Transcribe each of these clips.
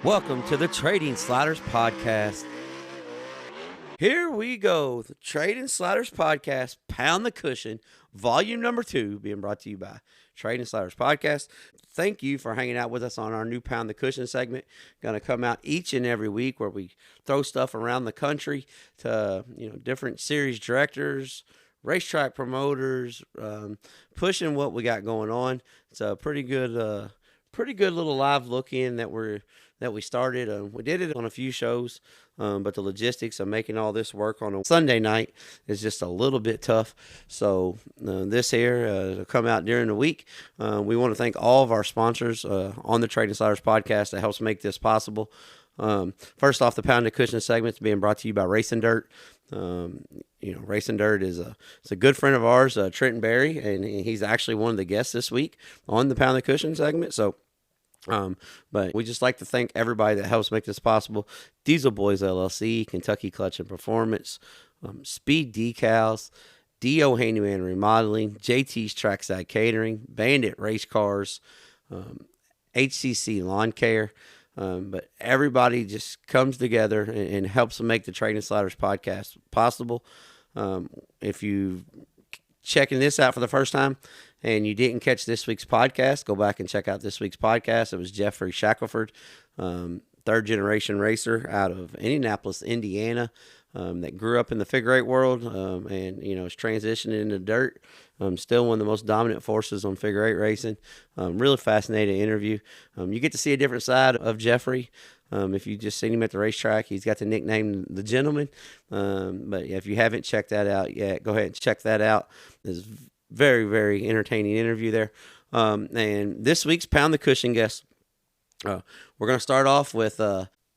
Welcome to the Trading Sliders Podcast. Here we go. The Trading Sliders Podcast, Pound the Cushion, Volume number 2, being brought to you by Trading Sliders Podcast. Thank you for hanging out with us on our new Pound the Cushion segment. Going to come out each and every week where we throw stuff around the country to different series directors, racetrack promoters, pushing what we got going on. It's a pretty good little live look in that we started. We did it on a few shows, but the logistics of making all this work on a Sunday night is just a little bit tough. So this here will come out during the week. We want to thank all of our sponsors on the Trading Sliders Podcast that helps make this possible. First off, the Pound the Cushion segment is being brought to you by RacinDirt. RacinDirt is a good friend of ours, Trenton Berry, and he's actually one of the guests this week on the Pound the Cushion segment. So, but we just like to thank everybody that helps make this possible. Diesel Boys LLC, Kentucky Clutch and Performance, Speed Decals, D.O. Handyman Remodeling, JT's Trackside Catering, Bandit Race Cars, HCC Lawn Care. But everybody just comes together and helps make the Trading Sliders Podcast possible. If you checking this out for the first time and you didn't catch this week's podcast, go back and check out this week's podcast. It was Jeffrey Shackelford, third generation racer out of Indianapolis, Indiana, that grew up in the figure eight world, and is transitioning into dirt. Still one of the most dominant forces on figure eight racing. Really fascinating interview. You get to see a different side of Jeffrey. If you just seen him at the racetrack, he's got the nickname The Gentleman. But if you haven't checked that out yet, go ahead and check that out. It's very, very entertaining interview there. And this week's Pound the Cushion guest, we're going to start off with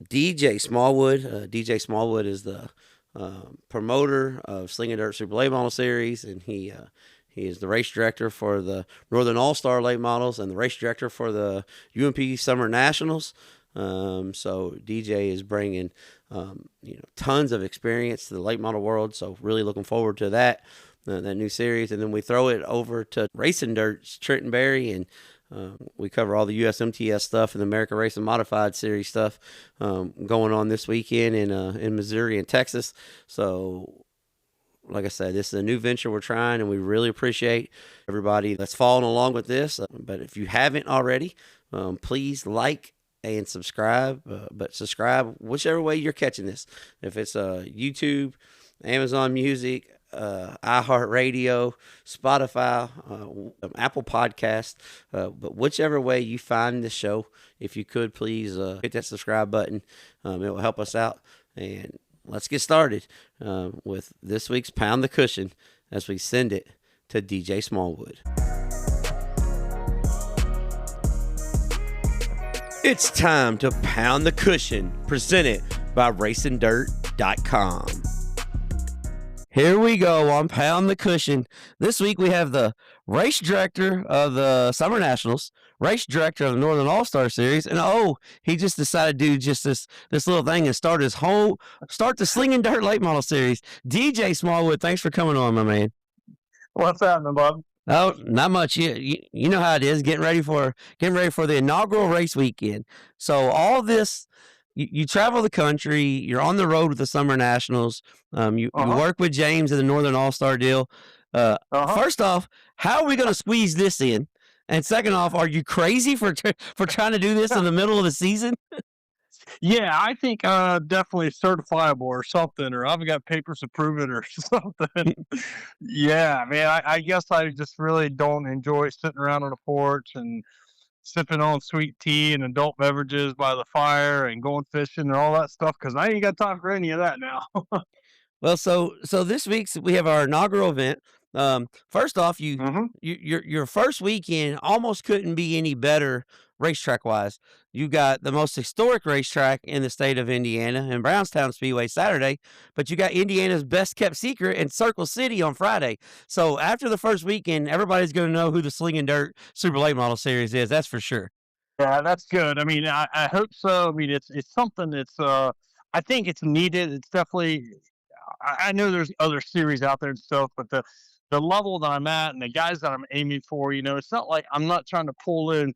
D.J. Smallwood. D.J. Smallwood is the promoter of Slingin Super Late Model Series, and he is the race director for the Northern All-Star Late Models and the race director for the UMP Summer Nationals. So DJ is bringing, tons of experience to the late model world. So really looking forward to that new series. And then we throw it over to RacinDirt's Trenton Berry, and we cover all the USMTS stuff and the American Racing Modified Series stuff going on this weekend in Missouri and Texas. So, like I said, this is a new venture we're trying, and we really appreciate everybody that's following along with this. But if you haven't already, please like and subscribe. But subscribe whichever way you're catching this. If it's YouTube, Amazon Music, iHeartRadio, Spotify, Apple Podcast, but whichever way you find the show, if you could please hit that subscribe button. It will help us out. And let's get started with this week's Pound the Cushion as we send it to DJ Smallwood. It's time to Pound the Cushion, presented by RacinDirt.com. Here we go on Pound the Cushion. This week we have the race director of the Summer Nationals, race director of the Northern All-Star Series, and he just decided to do just this little thing and start the Slingin Dirt Late Model Series. DJ Smallwood, thanks for coming on, my man. What's happening, Bob? Oh, not much. You know how it is, getting ready for the inaugural race weekend. So all this, you travel the country, you're on the road with the Summer Nationals, you work with James in the Northern All-Star deal. First off, how are we going to squeeze this in? And second off, are you crazy for trying to do this in the middle of the season? Yeah, I think definitely certifiable or something, or I've got papers to prove it or something. Yeah, man, I guess I just really don't enjoy sitting around on the porch and sipping on sweet tea and adult beverages by the fire and going fishing and all that stuff, because I ain't got time for any of that now. Well, so this week's we have our inaugural event. First off, your first weekend almost couldn't be any better racetrack wise. You got the most historic racetrack in the state of Indiana in Brownstown Speedway Saturday, but you got Indiana's best kept secret in Circle City on Friday. So after the first weekend, everybody's going to know who the Slingin Dirt Super Late Model Series is. That's for sure. Yeah, that's good. I mean, I hope so. I mean, it's something that's I think it's needed. It's definitely. I know there's other series out there and stuff, but the level that I'm at and the guys that I'm aiming for, it's not like I'm not trying to pull in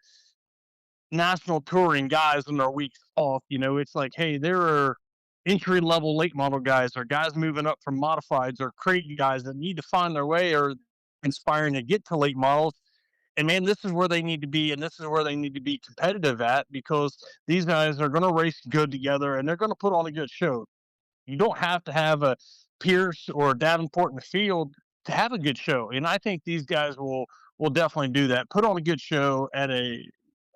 national touring guys on their weeks off. It's like, hey, there are entry level late model guys or guys moving up from modifieds or crate guys that need to find their way or inspiring to get to late models. And man, this is where they need to be, and this is where they need to be competitive at because these guys are going to race good together and they're going to put on a good show. You don't have to have a Pierce or a Davenport in the field to have a good show, and I think these guys will definitely do that. Put on a good show at a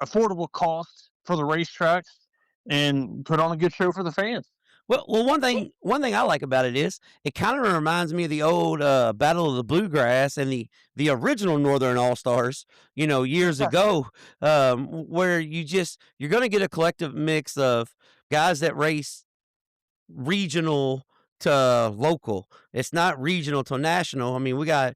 affordable cost for the racetracks, and put on a good show for the fans. Well, one thing I like about it is it kind of reminds me of the old Battle of the Bluegrass and the original Northern All Stars, years ago, where you're going to get a collective mix of guys that race regional to local. It's not regional to national. I mean, we got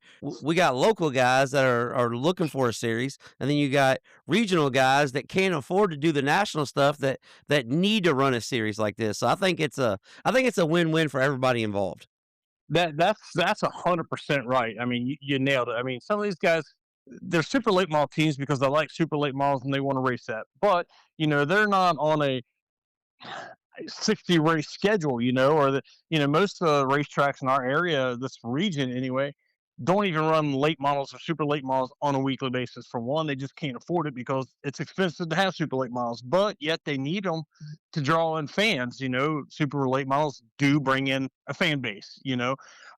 local guys that are looking for a series, and then you got regional guys that can't afford to do the national stuff that need to run a series like this. So I think it's a win-win for everybody involved. That's 100% right. I mean, you nailed it. I mean, some of these guys, they're super late model teams because they like super late models and they want to race that. But they're not on a 60 race schedule, or most of the racetracks in our area, this region anyway, don't even run late models or super late models on a weekly basis. For one, they just can't afford it because it's expensive to have super late models, but yet they need them to draw in fans. Super late models do bring in a fan base.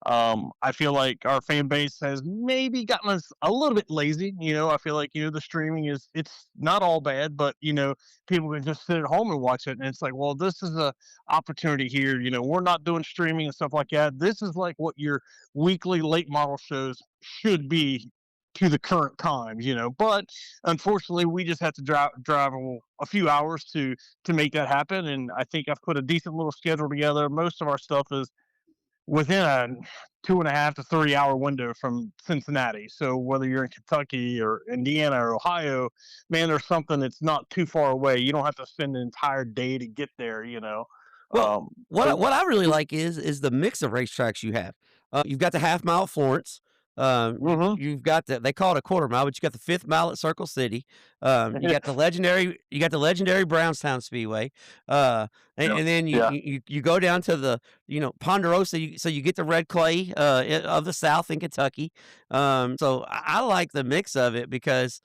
I feel like our fan base has maybe gotten us a little bit lazy. I feel like the streaming it's not all bad, but people can just sit at home and watch it, and it's like, well, this is a opportunity here. We're not doing streaming and stuff like that. This is like what your weekly late model shows should be to the current times. But unfortunately, we just have to drive a few hours to make that happen. And I think I've put a decent little schedule together. Most of our stuff is within a 2.5 to 3 hour window from Cincinnati. So whether you're in Kentucky or Indiana or Ohio, man, there's something that's not too far away. You don't have to spend an entire day to get there. Well, what I, So what I really like is the mix of racetracks you have. You've got the half mile at Florence. mhm. You've got they call it a quarter mile, but you got the fifth mile at Circle City. You got the legendary Brownstown Speedway. And, Yeah, and then you, yeah. you you go down to the Ponderosa. So you get the red clay of the South in Kentucky. So I like the mix of it because.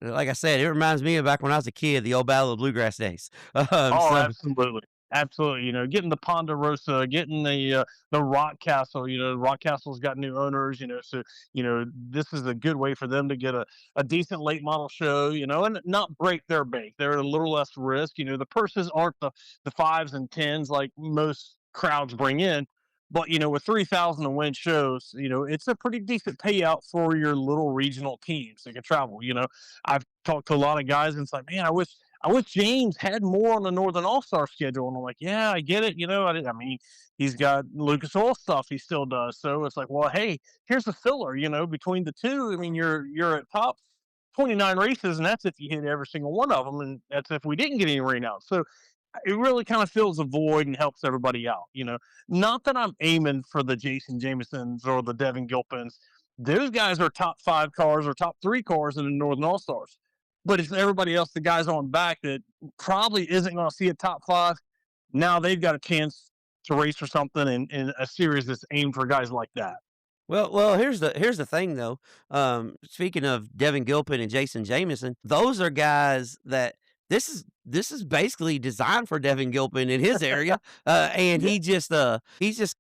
Like I said, it reminds me of back when I was a kid, the old Battle of the Bluegrass days. Oh, So absolutely. Absolutely. Getting the Ponderosa, getting the Rock Castle. Rock Castle's got new owners, so this is a good way for them to get a decent late model show, and not break their bank. They're at a little less risk. The purses aren't the fives and tens like most crowds bring in. But with 3,000 to win shows, it's a pretty decent payout for your little regional teams that can travel. I've talked to a lot of guys, and it's like, man, I wish James had more on the Northern All Star schedule. And I'm like, yeah, I get it. I mean, he's got Lucas Oil stuff he still does. So it's like, well, hey, here's a filler. Between the two, I mean, you're at top 29 races, and that's if you hit every single one of them, and that's if we didn't get any rain out. So it really kind of fills a void and helps everybody out. Not that I'm aiming for the Jason Jamesons or the Devin Gilpins. Those guys are top five cars or top three cars in the Northern All Stars. But it's everybody else, the guys on back that probably isn't going to see a top five. Now they've got a chance to race for something in a series that's aimed for guys like that. well, here's the thing though. Speaking of Devin Gilpin and Jason Jameson, those are guys that this is basically designed for Devin Gilpin in his area, and Yeah, he's just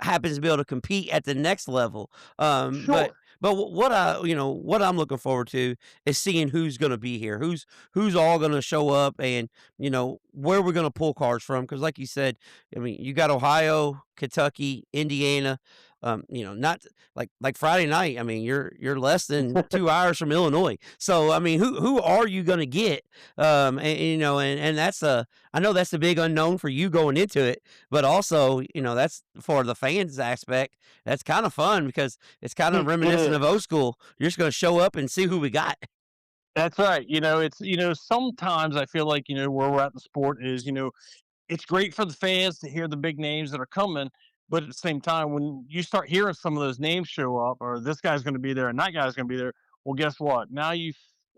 happens to be able to compete at the next level. But sure. what I'm looking forward to is seeing who's going to be here, who's all going to show up, and where we're going to pull cars from. Because like you said, I mean, you got Ohio, Kentucky, Indiana. Not like Friday night. I mean, you're less than 2 hours from Illinois. So I mean, who are you going to get? And that's I know that's the big unknown for you going into it, but also that's for the fans aspect. That's kind of fun because it's kind of It reminiscent of is. old school. You're just going to show up and see who we got. That's right. It's sometimes I feel like where we're at in the sport is it's great for the fans to hear the big names that are coming. But at the same time, when you start hearing some of those names show up, or this guy's going to be there and that guy's going to be there, well, guess what? Now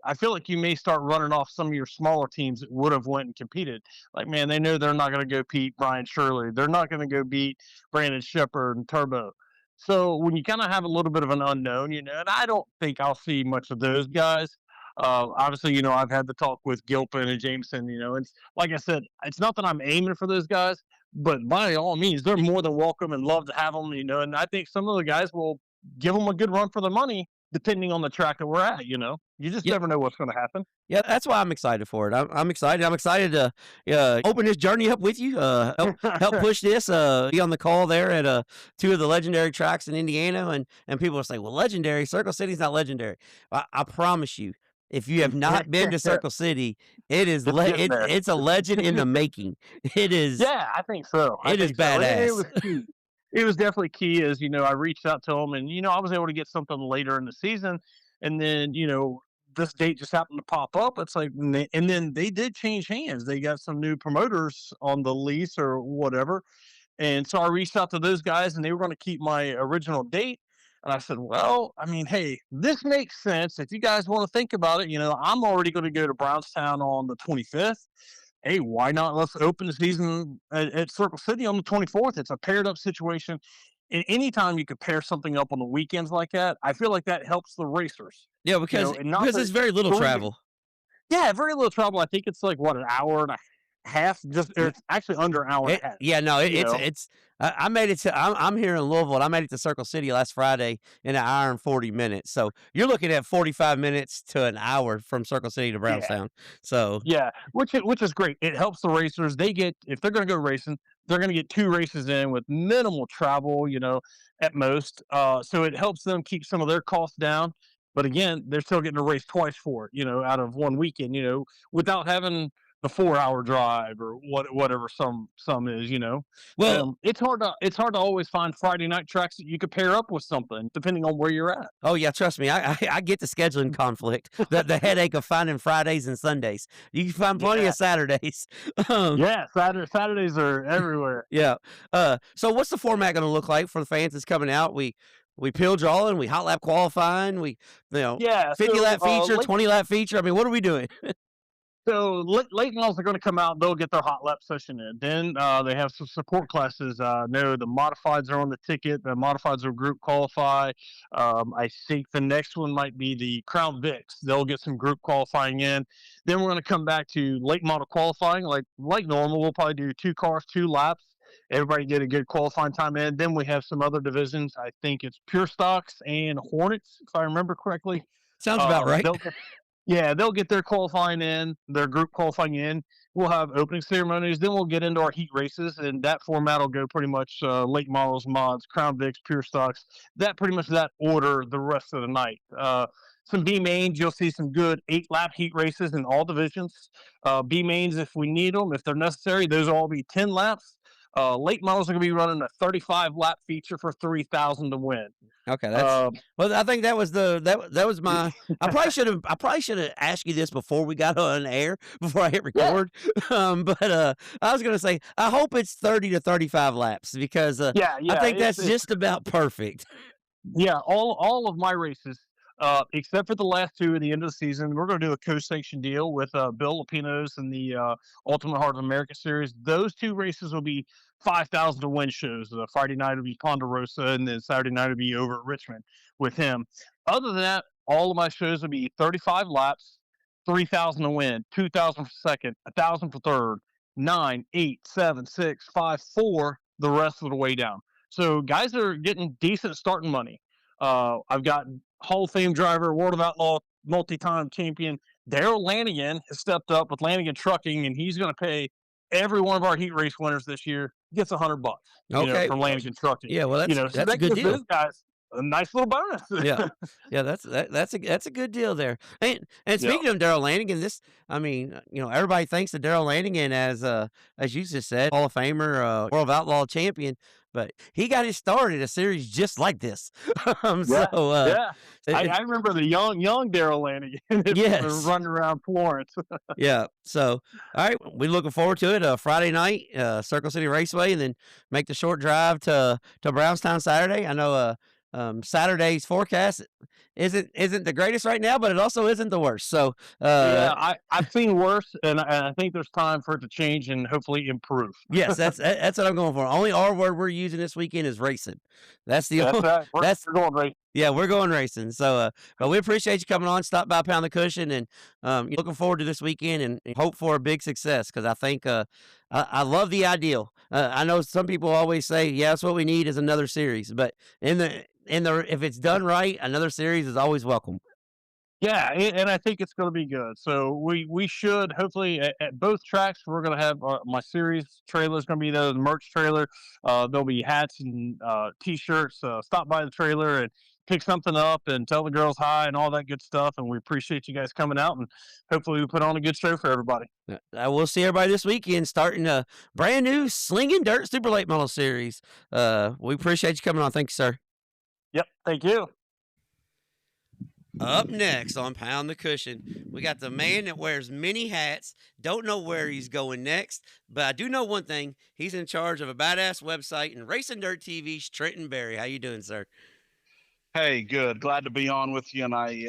I feel like you may start running off some of your smaller teams that would have went and competed. Like, man, they know they're not going to go beat Brian Shirley. They're not going to go beat Brandon Shepard and Turbo. So when you kind of have a little bit of an unknown, and I don't think I'll see much of those guys. Obviously, I've had the talk with Gilpin and Jameson, it's like I said, it's not that I'm aiming for those guys, but by all means, they're more than welcome and love to have them, and I think some of the guys will give them a good run for the money, depending on the track that we're at, You just never know what's going to happen. Yeah, that's why I'm excited for it. I'm excited. I'm excited to open this journey up with you. Help push this. Be on the call there at two of the legendary tracks in Indiana, and people will say, "Well, legendary Circle City's not legendary." I promise you, if you have not been to Circle City, it is it's a legend in the making. It is. Yeah, I think so. It is badass. It was definitely key. As I reached out to them, and I was able to get something later in the season, and then this date just happened to pop up. It's like, and then they did change hands. They got some new promoters on the lease or whatever, and so I reached out to those guys, and they were going to keep my original date. And I said, well, I mean, hey, this makes sense. If you guys want to think about it, I'm already going to go to Brownstown on the 25th. Hey, why not? Let's open the season at Circle City on the 24th. It's a paired up situation. And anytime you could pair something up on the weekends like that, I feel like that helps the racers. Yeah, because it's very little travel. Yeah, very little travel. I think it's like, what, an hour and a half? It's actually under an hour and a half. Yeah, no, it's I made it to I'm here in Louisville, and I made it to Circle City last Friday in an hour and 40 minutes. So you're looking at 45 minutes to an hour from Circle City to Brownstown. So yeah, which is great. It helps the racers. They get, if they're going to go racing, they're going to get 2 races in with minimal travel, at most. So it helps them keep some of their costs down. But again, they're still getting a race twice for it, out of one weekend, without having the 4-hour drive or whatever some is, Well, it's hard to always find Friday night tracks that you could pair up with something depending on where you're at. Oh yeah, trust me, I get the scheduling conflict, the headache of finding Fridays and Sundays. You can find plenty of Saturdays. Yeah, Saturdays are everywhere. Yeah. So what's the format going to look like for the fans that's coming out? We pill drawing, we hot lap qualifying, 50 lap feature, 20 lap feature. I mean, what are we doing? So late models are going to come out. They'll get their hot lap session in. Then they have some support classes. No, the modifieds are on the ticket. The modifieds will group qualify. I think the next one might be the Crown Vics. They'll get some group qualifying in. Then we're going to come back to late model qualifying. Like normal, we'll probably do 2 cars, 2 laps. Everybody get a good qualifying time in. Then we have some other divisions. I think it's Pure Stocks and Hornets, if I remember correctly. Sounds about right. They'll get their qualifying in, their group qualifying in. We'll have opening ceremonies. Then we'll get into our heat races, and that format will go pretty much late models, mods, Crown Vics, Pure Stocks. That pretty much that order the rest of the night. Some B mains, you'll see some good 8-lap heat races in all divisions. B mains, if we need them, if they're necessary, those will all be 10 laps. Late models are going to be running a 35-lap feature for 3,000 to win. Okay, that's well. I think that was that was my. I probably should have asked you this before we got on air, before I hit record. Yeah. But I was going to say I hope it's 30 to 35 laps because I think that's just about perfect. Yeah, all of my races. Except for the last 2 at the end of the season, we're going to do a co-sanction deal with Bill Lupinos and the Ultimate Heart of America Series. Those 2 races will be 5,000 to win shows. Friday night will be Ponderosa, and then Saturday night will be over at Richmond with him. Other than that, all of my shows will be 35 laps, 3,000 to win, 2,000 for second, 1,000 for third, 9, 8, 7, 6, 5, 4, the rest of the way down. So guys are getting decent starting money. I've got Hall of Fame driver, World of Outlaw, multi-time champion Daryl Lanigan has stepped up with Lanigan Trucking, and he's going to pay every one of our heat race winners this year gets $100. Okay, from Lanigan Trucking. Yeah, well, that's a good deal. Those guys a nice little bonus. yeah, that's a good deal there. And speaking of Daryl Lanigan, everybody thinks of Daryl Lanigan as you just said, Hall of Famer, World of Outlaw champion. But he got his start in a series just like this. I remember the young Daryl Lanigan running around Florence. Yeah. So, all right, we're looking forward to it. Friday night, Circle City Raceway, and then make the short drive to Brownstown Saturday. I know Saturday's forecast isn't the greatest right now, but it also isn't the worst. So Yeah, I've seen worse, and I think there's time for it to change and hopefully improve. yes, that's what I'm going for. Only R word we're using this weekend is racing. That's the That's only, right. that's We're going right. yeah, we're going racing. So, but we appreciate you coming on. Stop by Pound the Cushion, and looking forward to this weekend and hope for a big success because I think I love the ideal. I know some people always say, "Yeah, that's what we need is another series," but in the if it's done right, another series is always welcome. Yeah, and I think it's going to be good. So we should hopefully at both tracks we're going to have my series trailer is going to be there, the merch trailer. There'll be hats and t-shirts. Stop by the trailer and pick something up and tell the girls hi and all that good stuff. And we appreciate you guys coming out and hopefully we put on a good show for everybody. We'll see everybody this weekend starting a brand new Slingin Dirt Super Late Model Series. We appreciate you coming on. Thank you, sir. Yep, thank you. Up next on Pound the Cushion, we got the man that wears many hats. Don't know where he's going next, but I do know one thing. He's in charge of a badass website and RacinDirt TV's Trenton Berry. How you doing, sir? Hey, good. Glad to be on with you, and I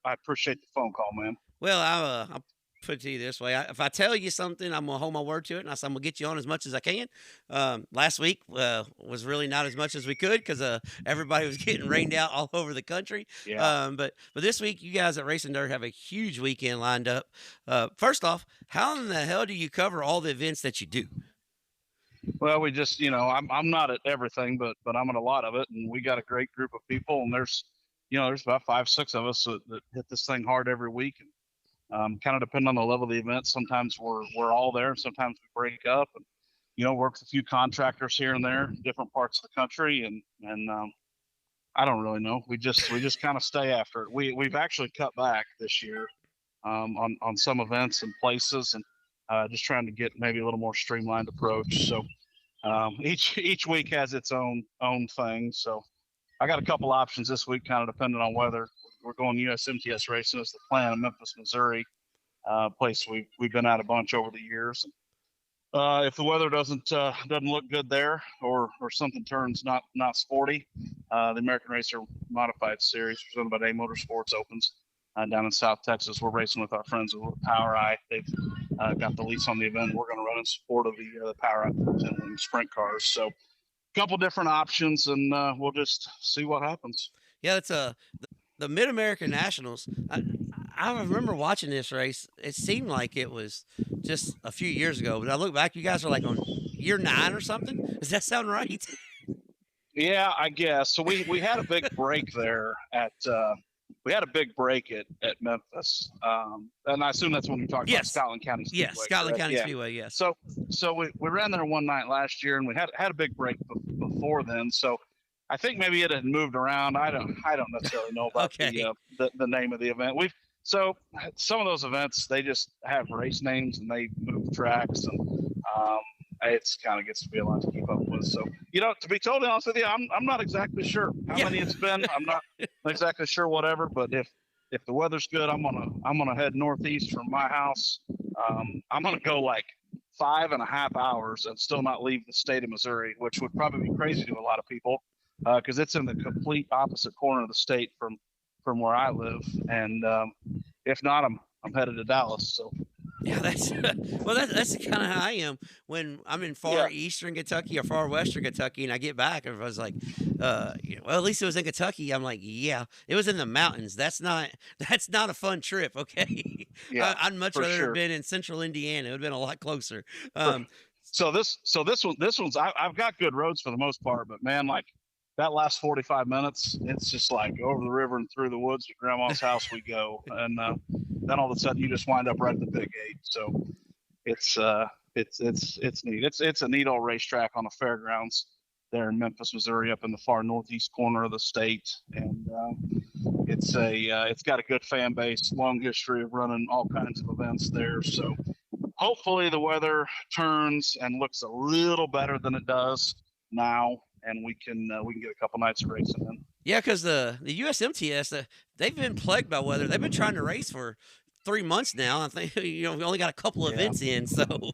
appreciate the phone call, man. Well, I'll put it to you this way. If I tell you something, I'm going to hold my word to it, and I'm going to get you on as much as I can. Last week was really not as much as we could because everybody was getting rained out all over the country. Yeah. But this week, you guys at Racing Dirt have a huge weekend lined up. First off, how in the hell do you cover all the events that you do? Well, we just, I'm not at everything, but I'm at a lot of it, and we got a great group of people, and there's about 5, 6 of us that hit this thing hard every week. And, kind of depending on the level of the event. Sometimes we're all there. Sometimes we break up and, work with a few contractors here and there, different parts of the country. And I don't really know. We just kind of stay after it. We've actually cut back this year, on some events and places and, just trying to get maybe a little more streamlined approach. So, each week has its own thing. So I got a couple options this week, kind of depending on weather. We're going USMTS racing as the plan in Memphis, Missouri, place we've been at a bunch over the years. If the weather doesn't look good there, or something turns not sporty, the American Racer Modified Series presented by Day Motorsports opens down in South Texas. We're racing with our friends over at Power Eye. They've got the lease on the event. We're going to run in support of the Power Eye sprint cars. So, a couple different options, and we'll just see what happens. Yeah, it's the Mid American Nationals. I remember watching this race. It seemed like it was just a few years ago, but I look back, you guys are like on year 9 or something. Does that sound right? Yeah, I guess. So we had a big break there at Memphis, and I assume that's when you're talking about Scotland County Speedway. Yes, Scotland County Speedway. Yes. So we ran there one night last year, and we had a big break before then. So I think maybe it had moved around. I don't necessarily know about the name of the event. So some of those events, they just have race names and they move tracks, and it's kind of gets to be a lot to keep up with. So, to be totally honest with you, I'm not exactly sure how many it's been. I'm not exactly sure whatever, but if the weather's good, I'm gonna head northeast from my house. I'm gonna go like 5.5 hours and still not leave the state of Missouri, which would probably be crazy to a lot of people, because it's in the complete opposite corner of the state from where I live. And if not, I'm headed to Dallas. So. Yeah, that's kind of how I am when I'm in far eastern Kentucky or far western Kentucky, and I get back and I was like, well, at least it was in Kentucky. I'm like, yeah, it was in the mountains. That's not a fun trip. Okay, Yeah, I'd much for rather sure. have been in central Indiana. It would have been a lot closer. So this one's I've got good roads for the most part, but man, like that last 45 minutes, it's just like over the river and through the woods to grandma's house we go, and then all of a sudden you just wind up right at the big gate. So it's neat. It's a neat old racetrack on the fairgrounds there in Memphis, Missouri, up in the far northeast corner of the state, and it's got a good fan base, long history of running all kinds of events there. So hopefully the weather turns and looks a little better than it does now, and we can get a couple nights of racing in. Yeah, because the USMTS, they've been plagued by weather. They've been trying to race for 3 months now. I think we only got a couple events in, so.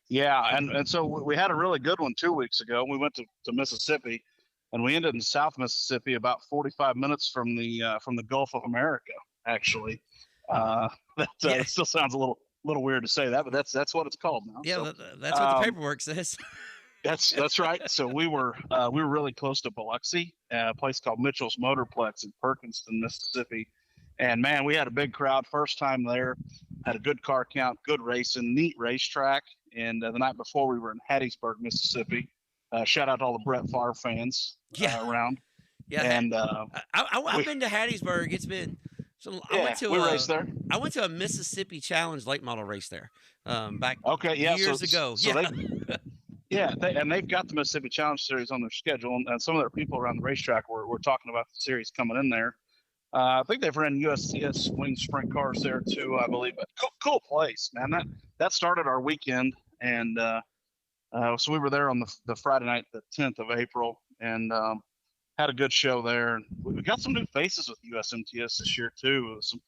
Yeah, and so we had a really good one 2 weeks ago. We went to Mississippi, and we ended in South Mississippi, about 45 minutes from the Gulf of America. Actually, that still sounds a little weird to say that, but that's what it's called now. Yeah, So, that's what the paperwork says. That's right. So we were really close to Biloxi, a place called Mitchell's Motorplex in Perkinston, Mississippi. And man, we had a big crowd first time there. Had a good car count, good racing, neat racetrack. And the night before, we were in Hattiesburg, Mississippi. Shout out to all the Brett Favre fans around. Yeah, and I've been to Hattiesburg. It's been I raced there. I went to a Mississippi Challenge late model race there back years ago. And they've got the Mississippi Challenge Series on their schedule, and some of their people around the racetrack were talking about the series coming in there. I think they've ran USCS wing sprint cars there too, I believe. But cool place, man. That started our weekend, and so we were there on the Friday night, the 10th of April, and had a good show there. And we got some new faces with USMTS this year too. Some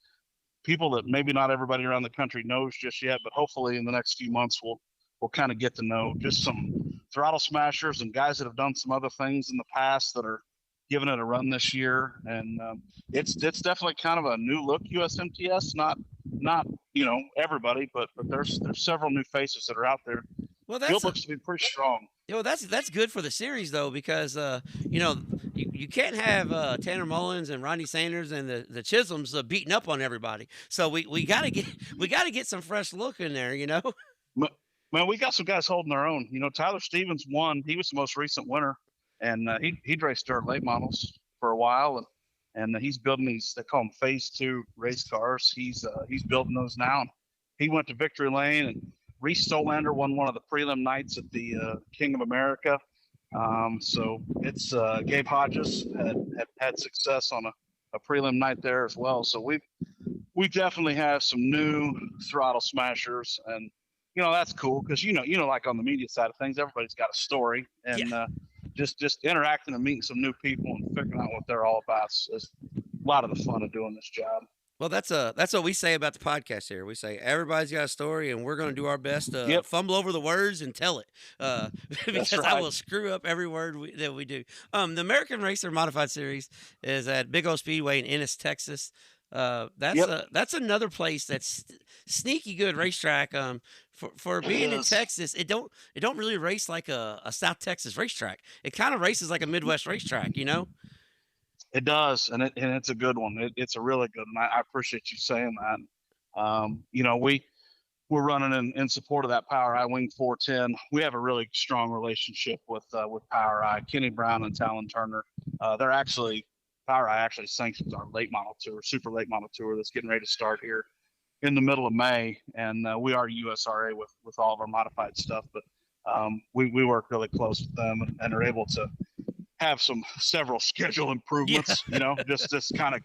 people that maybe not everybody around the country knows just yet, but hopefully in the next few months we'll kind of get to know just some throttle smashers and guys that have done some other things in the past that are giving it a run this year. And it's definitely kind of a new look USMTS, not everybody, but there's several new faces that are out there. Well, field looks to be pretty strong. That's good for the series though, because you can't have Tanner Mullins and Rodney Sanders and the Chisholms beating up on everybody. So we gotta get some fresh look in there, Man, we got some guys holding their own. Tyler Stevens won. He was the most recent winner, and he'd raced dirt late models for a while, and he's building these. They call them Phase 2 race cars. He's building those now. He went to victory lane, and Reese Stolander won one of the prelim nights at the King of America. So it's Gabe Hodges had success on a prelim night there as well. So we definitely have some new throttle smashers, and that's cool because like on the media side of things, everybody's got a story, and just interacting and meeting some new people and figuring out what they're all about is a lot of the fun of doing this job. Well, that's what we say about the podcast here. We say everybody's got a story, and we're going to do our best to fumble over the words and tell it, because I will screw up every word that we do. The American Racer Modified Series is at Big O Speedway in Ennis, Texas. That's another place that's sneaky good racetrack. For being in Texas, it don't really race like a South Texas racetrack. It kind of races like a Midwest racetrack, It does, and it's a good one. It's a really good one. I appreciate you saying that. We're running in support of that Power Eye Wing 410. We have a really strong relationship with Power Eye. Kenny Brown and Talon Turner. Power Eye actually sanctions our late model tour, super late model tour that's getting ready to start here in the middle of May, and we are USRA with all of our modified stuff. But we work really close with them and are able to have several schedule improvements, just kind of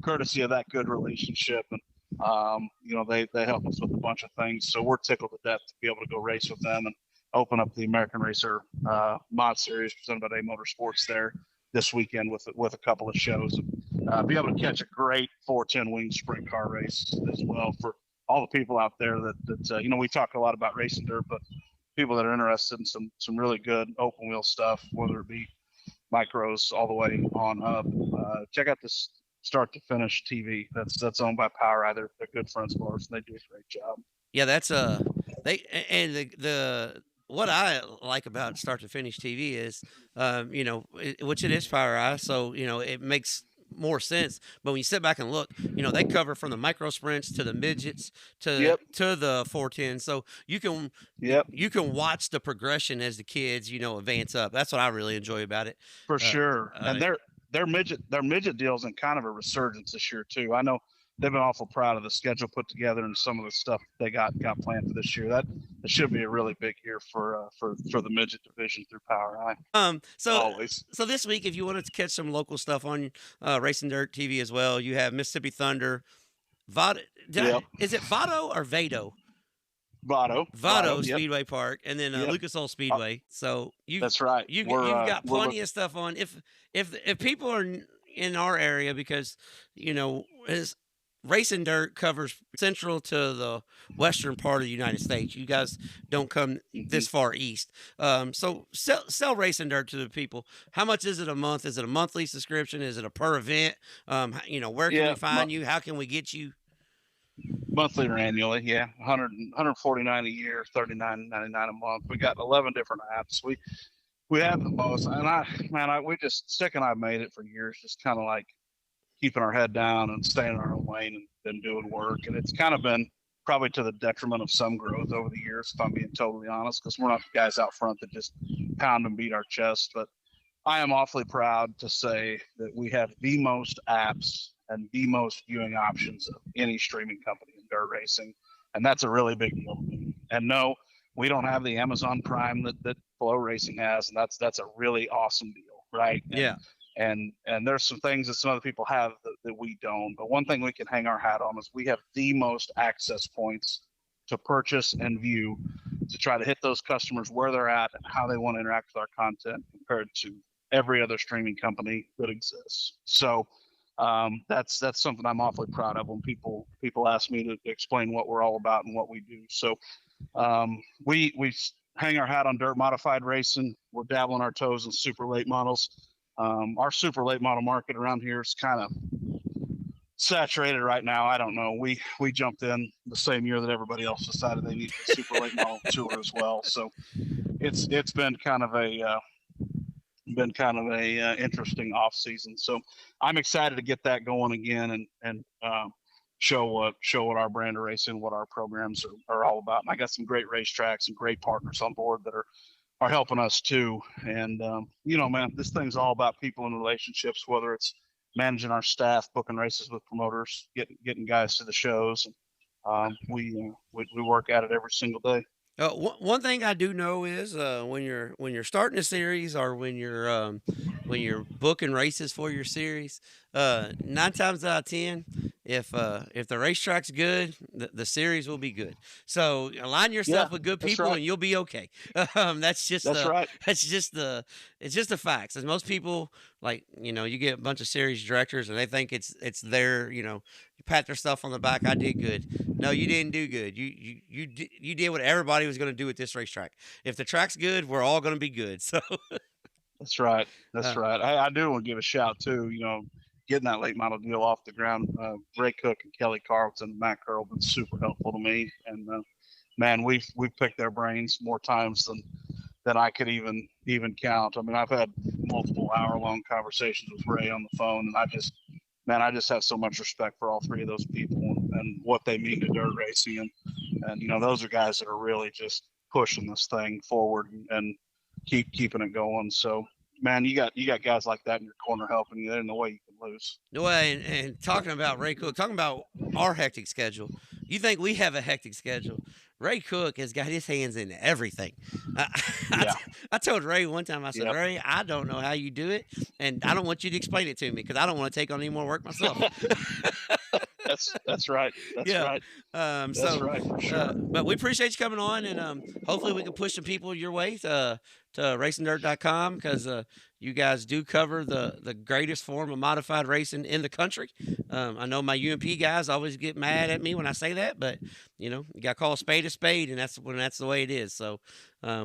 courtesy of that good relationship. And, they help us with a bunch of things. So we're tickled to death to be able to go race with them and open up the American Racer Mod Series presented by Day Motorsports there this weekend with a couple of shows. And, be able to catch a great 410 wing sprint car race as well for all the people out there that we talk a lot about racing dirt, but people that are interested in some really good open wheel stuff, whether it be micros all the way on up. Check out this Start to Finish TV. That's owned by Power Eye. They're good friends of ours, and they do a great job. Yeah, that's the what I like about Start to Finish TV is, which it is Power Eye, so it makes more sense. But when you sit back and look, they cover from the micro sprints to the midgets to the 410. So you can watch the progression as the kids, advance up. That's what I really enjoy about it. For sure. And their midget deal's in kind of a resurgence this year too. I know they've been awful proud of the schedule put together and some of the stuff they got planned for this year. That should be a really big year for the midget division through Power Eye. So this week, if you wanted to catch some local stuff on RacinDirt TV as well, you have Mississippi Thunder, Vado. Is it Vado or Vado? Vado Speedway Park, and then Lucas Oil Speedway. So that's right. You've got plenty of stuff on. If people are in our area, because RacinDirt covers central to the western part of the United States. You guys don't come this far east. So sell RacinDirt to the people. How much is it a month? Is it a monthly subscription? Is it a per event? Where can we find you? How can we get you? Monthly or annually, yeah. 149 a year, 39.99 a month. We got 11 different apps. We have the most, and we just Stick and I made it for years, just kind of like keeping our head down and staying in our own lane and doing work. And it's kind of been probably to the detriment of some growth over the years, if I'm being totally honest, because we're not the guys out front that just pound and beat our chest. But I am awfully proud to say that we have the most apps and the most viewing options of any streaming company in dirt racing. And that's a really big deal to me. And no, we don't have the Amazon Prime that Flow Racing has. And that's a really awesome deal, right? Yeah. And there's some things that some other people have that we don't. But one thing we can hang our hat on is we have the most access points to purchase and view to try to hit those customers where they're at and how they want to interact with our content compared to every other streaming company that exists. So that's something I'm awfully proud of when people ask me to explain what we're all about and what we do. So we hang our hat on dirt modified racing. We're dabbling our toes in super late models. Our super late model market around here is kind of saturated right now. I don't know. We jumped in the same year that everybody else decided they needed a super late model tour as well. So it's been kind of a interesting off season. So I'm excited to get that going again and show what our brand of racing, what our programs are all about. And I got some great racetracks and great partners on board that are helping us too. And man, this thing's all about people and relationships, whether it's managing our staff, booking races with promoters, getting guys to the shows. We work at it every single day. One thing I do know is when you're starting a series or when you're booking races for your series, 9 times out of 10, if the racetrack's good, the series will be good. So align yourself with good people, right, and you'll be okay. That's just the facts. As most people, like, you get a bunch of series directors and they think it's their, you pat their stuff on the back. I did good. No, you didn't do good. You did what everybody was going to do at this racetrack. If the track's good, we're all going to be good. So that's right. Right. I do want to give a shout too. Getting that late model deal off the ground. Ray Cook and Kelly Carlton and Matt Curl have been super helpful to me. And man, we've picked their brains more times than I could even count. I mean, I've had multiple hour-long conversations with Ray on the phone, and I just have so much respect for all three of those people and what they mean to dirt racing. And those are guys that are really just pushing this thing forward and keeping it going. So, man, you got guys like that in your corner helping you. There's no way you can lose. No way. And talking about Ray Cook, talking about our hectic schedule, you think we have a hectic schedule? Ray Cook has got his hands in everything. I told Ray one time, I said, Ray, I don't know how you do it, and I don't want you to explain it to me because I don't want to take on any more work myself. That's right. That's right. That's right, for sure. But we appreciate you coming on, and hopefully we can push some people your way to RacinDirt.com because you guys do cover the greatest form of modified racing in the country. I know my UMP guys always get mad at me when I say that, but you got to call a spade, and that's the way it is. So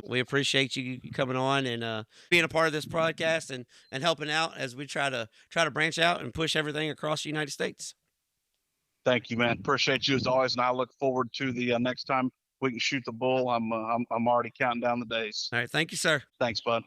we appreciate you coming on and being a part of this podcast and helping out as we try to branch out and push everything across the United States. Thank you, man. Appreciate you as always, and I look forward to the next time we can shoot the bull. I'm already counting down the days. All right, thank you, sir. Thanks, bud.